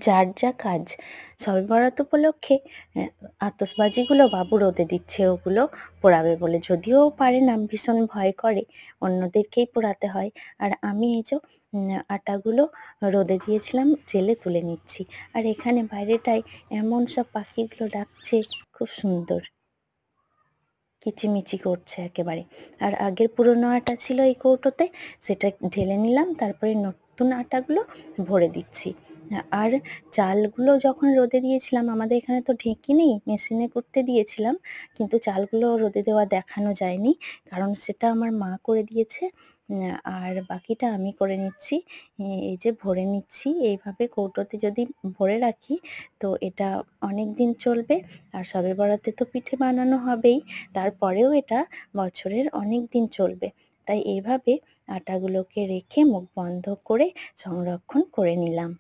যার যা কাজ। শবে বরাত উপলক্ষে আতশবাজিগুলো বাবু রোদে দিচ্ছে, ওগুলো পোড়াবে বলে। যদিও ও পারে না, ভীষণ ভয় করে, অন্যদেরকেই পোড়াতে হয়। আর আমি এই যে আটাগুলো রোদে দিয়েছিলাম, জেলে তুলে নিচ্ছি। আর এখানে বাইরেটায় এমন সব পাখিগুলো ডাকছে, খুব সুন্দর কিচিমিচি করছে একেবারে। আর আগের পুরনো আটা ছিল এই কৌটোতে, সেটা ঢেলে নিলাম, তারপরে নতুন আটাগুলো ভরে দিচ্ছি। আর চালগুলো যখন রোদে দিয়েছিলাম, আমাদের এখানে তো ঢেঁকি নেই, মেশিনে করতে দিয়েছিলাম, কিন্তু চালগুলো রোদে দেওয়া দেখানো যায়নি, কারণ সেটা আমার মা করে দিয়েছে। আর বাকিটা আমি করে নিচ্ছি। এই যে ভরে নিচ্ছি, এইভাবে কৌটোতে যদি ভরে রাখি তো এটা অনেক দিন চলবে। আর শবে বরাতে তো পিঠে বানানো হবেই, তারপরেও এটা বছরের অনেক দিন চলবে। তাই এইভাবে আটাগুলোকে রেখে মুখ বন্ধ করে সংরক্ষণ করে নিলাম।